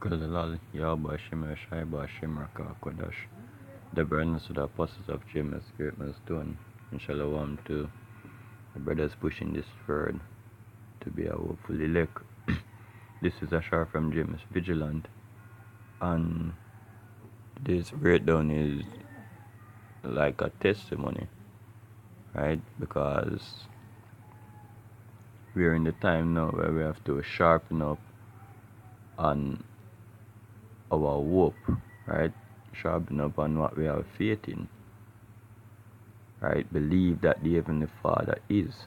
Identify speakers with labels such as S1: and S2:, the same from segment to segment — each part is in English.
S1: Kalilal, Yahba Shimmer, Shaiba Shimmer, Kodash, the burdens of the apostles of James, Great Millstone, and Shalom to the brothers pushing this word to be a hopeful elect. This is a shot from James Vigilant, and this breakdown is like a testimony, right? Because we're in the time now where we have to sharpen up on our hope, right? Sharpen up on what we have faith in, right? Believe that the Heavenly Father is.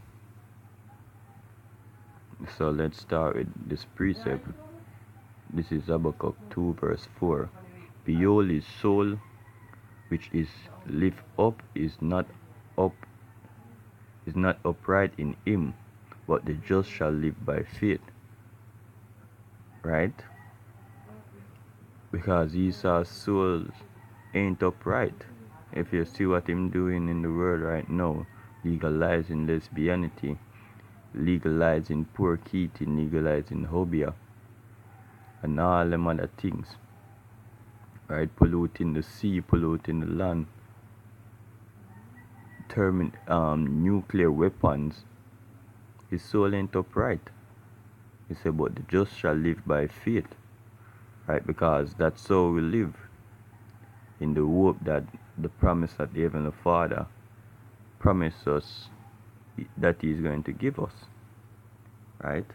S1: So let's start with this precept. This is Habakkuk 2 verse 4. Behold, his soul which is lift up up is not upright in him, but the just shall live by faith. Right? Because Esau's soul ain't upright. If you see what him doing in the world right now, legalizing lesbianity, legalizing poor kitty, legalizing hobia, and all them other things, right? Polluting the sea, polluting the land, nuclear weapons. His soul ain't upright. He said, but the just shall live by faith, right? Because that's how we live, in the hope that the promise that the Heavenly Father promised us that He's going to give us, right?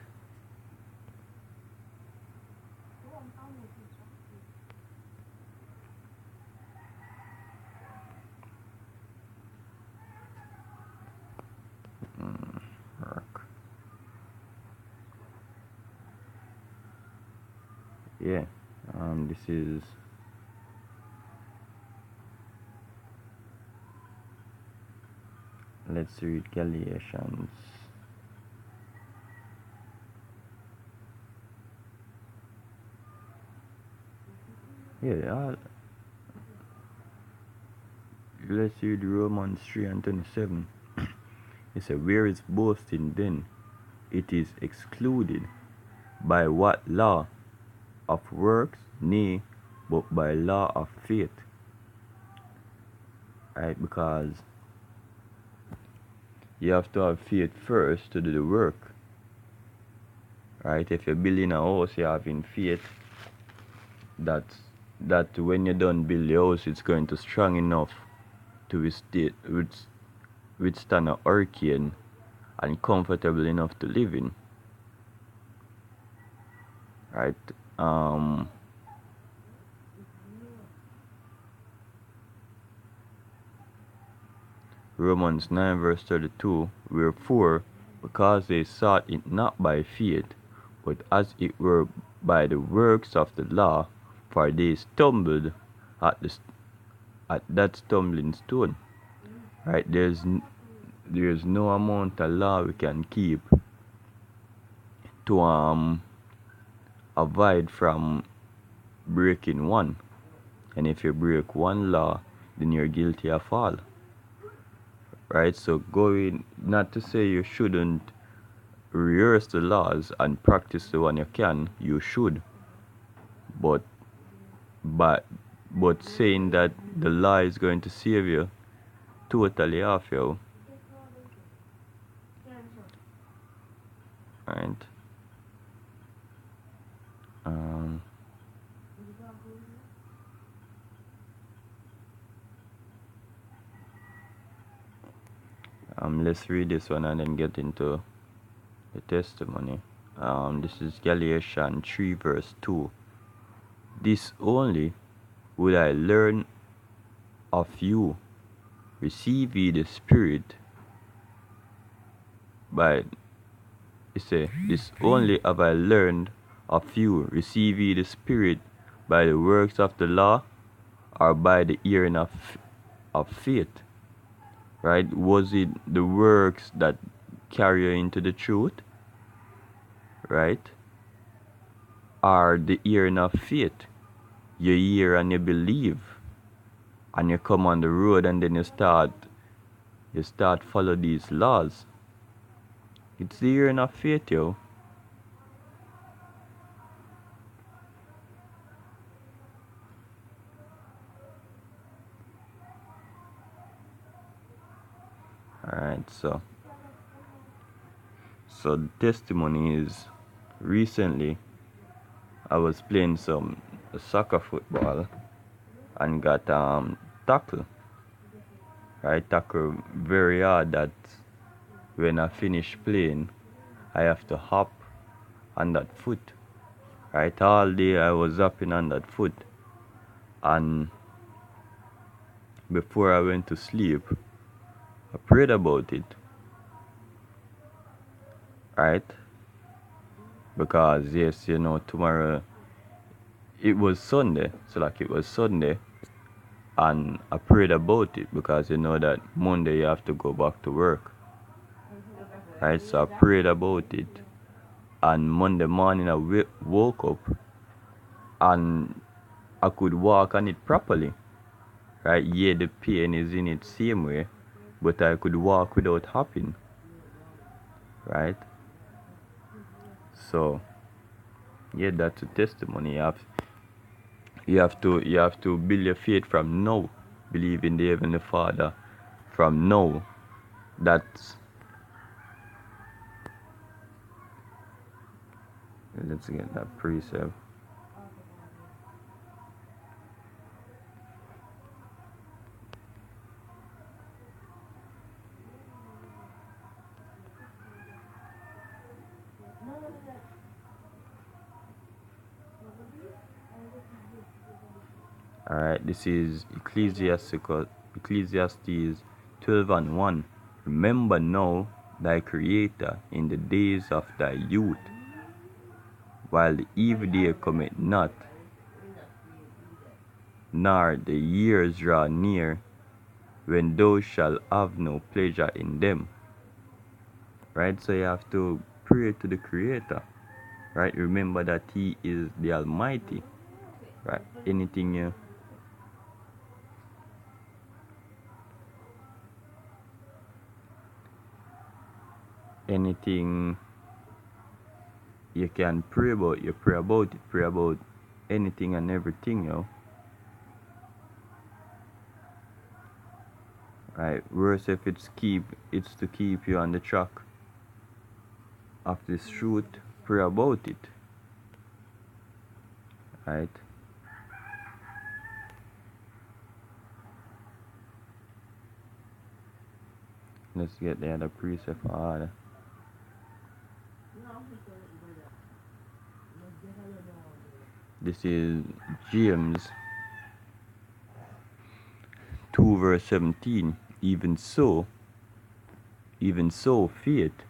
S1: Yeah, this is let's read Galatians. Yeah, let's read Romans 3 and 27. It said, where is boasting then? It is excluded. By what law? Of works? Nay, but by law of faith. Right? Because you have to have faith first to do the work. Right? If you're building a house, you have in faith that when you're done build the house, it's going to strong enough to withstand a hurricane and comfortable enough to live in. Right? Romans 9 verse 32, wherefore, because they sought it not by faith, but as it were by the works of the law, for they stumbled at that stumbling stone. Right? There's no amount of law we can keep to avoid from breaking one. And if you break one law, then you're guilty of all. Right? So not to say you shouldn't rehearse the laws and practice the one you can, you should. But saying that the law is going to save you, totally off you. Right? Let's read this one and then get into the testimony. This is Galatians 3 verse 2. This only will I learn of you. Receive ye the Spirit by... It say, this only have I learned of you. Receive ye the Spirit by the works of the law, or by the hearing of faith. Right? Was it the works that carry you into the truth? Right? Or the hearing of faith? You hear and you believe, and you come on the road, and then you start follow these laws. It's the hearing of faith, yo. Alright, so the testimony is recently I was playing some soccer football and got tackle. Right, tackle very hard that when I finish playing I have to hop on that foot. Right, all day I was hopping on that foot, and before I went to sleep I prayed about it. Right, because yes, tomorrow it was Sunday, so like it was Sunday, and I prayed about it because you know that Monday you have to go back to work. Right, so I prayed about it, and Monday morning I woke up and I could walk on it properly. Right, yeah, the pain is in it same way, but I could walk without hopping. Right, so yeah, that's a testimony. You have to build your faith from now. Believe in the Heavenly Father from now. That's Let's get that precept. Alright, this is Ecclesiastes 12:1. Remember now thy Creator in the days of thy youth, while the evil day cometh not, nor the years draw near, when thou shalt have no pleasure in them. Right, so you have to pray to the Creator. Right, remember that He is the Almighty. Right, anything you can pray about, you pray about it. Pray about anything and everything, Right, worse if it's to keep you on the track of this truth. Pray about it. Right, let's get the other precept for order. This is James 2:17. Even so, faith,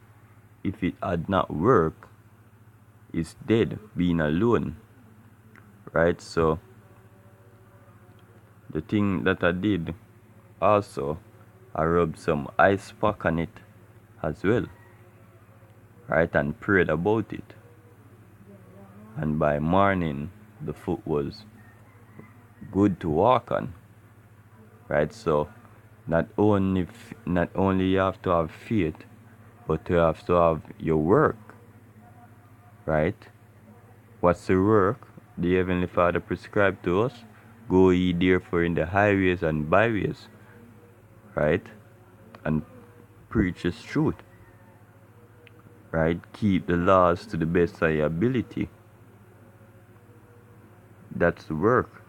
S1: if it had not worked, is dead, being alone. Right, so the thing that I did also, I rubbed some ice pack on it as well. Right, and prayed about it. And by morning, the foot was good to walk on. Right, so not only you have to have faith, but you have to have your work. Right, what's the work the Heavenly Father prescribed to us? Go ye therefore in the highways and byways, right, and preach His truth. Right, keep the laws to the best of your ability. That's the work.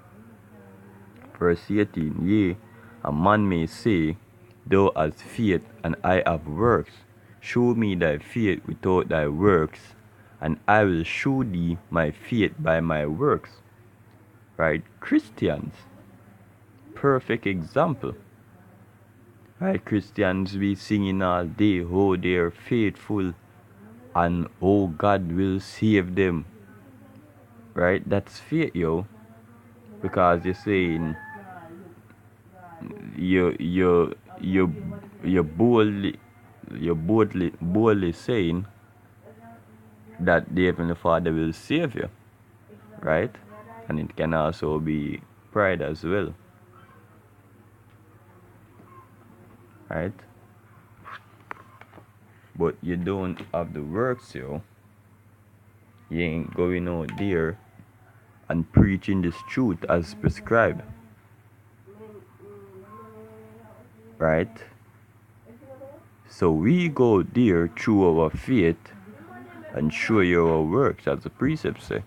S1: Verse 18, yea, a man may say, thou hast faith, and I have works. Show me thy faith without thy works, and I will show thee my faith by my works. Right, Christians, perfect example. Right, Christians be singing all day how they are faithful and how God will save them. Right, that's faith, because you're saying you're boldly saying that the Heavenly Father will save you, right? And it can also be pride as well, right? But you don't have the works, you ain't going out there and preaching this truth as prescribed, right? So we go there through our faith and show you our works, as the precept say.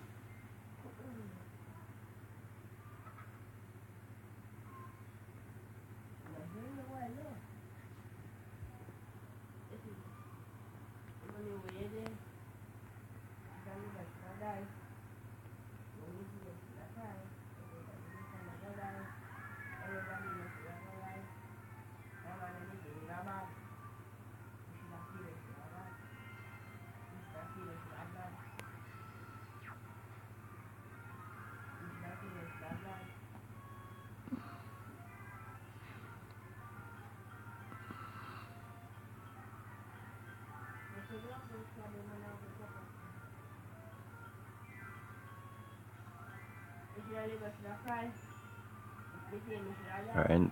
S1: Right?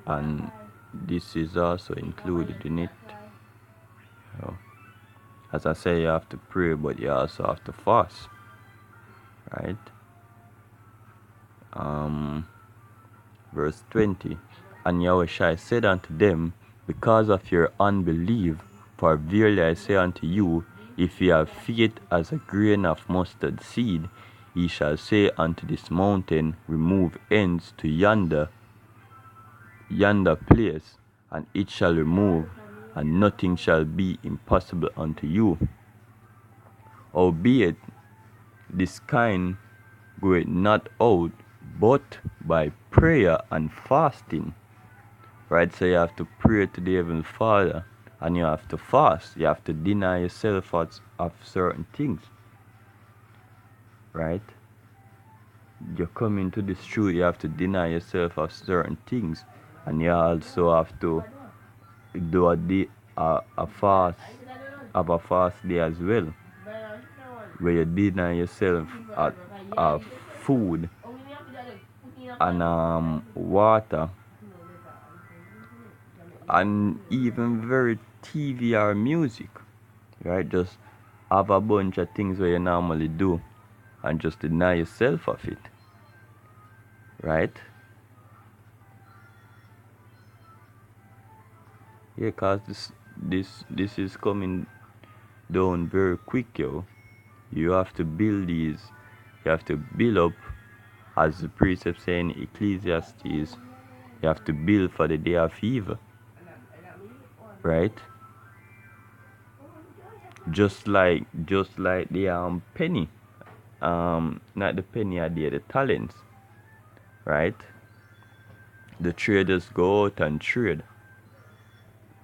S1: And this is also included in it. You know, as I say, you have to pray, but you also have to fast. Right? Verse 20. And Yahushua said unto them, because of your unbelief, for verily I say unto you, if ye have faith as a grain of mustard seed, ye shall say unto this mountain, remove hence to yonder place, and it shall remove, and nothing shall be impossible unto you. Howbeit, this kind goeth not out, but by prayer and fasting. Right, so you have to pray to the Heavenly Father, and you have to fast. You have to deny yourself of certain things. Right? You come into this truth, you have to deny yourself of certain things, and you also have to do a fast, have a fast day as well, where you deny yourself of food and water, and even very TV or music. Right? Just have a bunch of things where you normally do and just deny yourself of it. Right? Yeah, cause this is coming down very quick, yo. You have to build these. You have to build up, as the precept saying Ecclesiastes. You have to build for the day of evil. Right? Just like the penny. Not the penny idea, the talents. Right? The traders go out and trade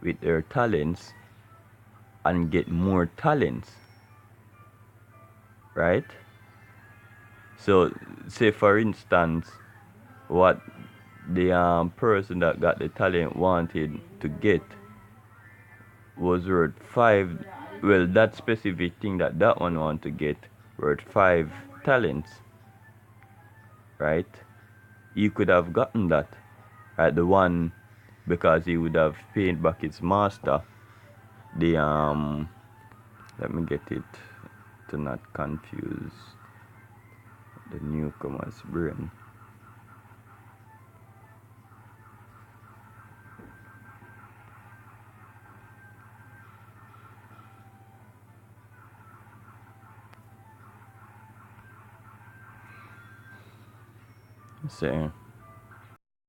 S1: with their talents and get more talents. Right? So, say for instance, what the person that got the talent wanted to get was worth 5. Well, that specific thing that one want to get worth 5 talents. Right? He could have gotten that at the one, because he would have paid back his master the let me get it to not confuse the newcomer's brain. Say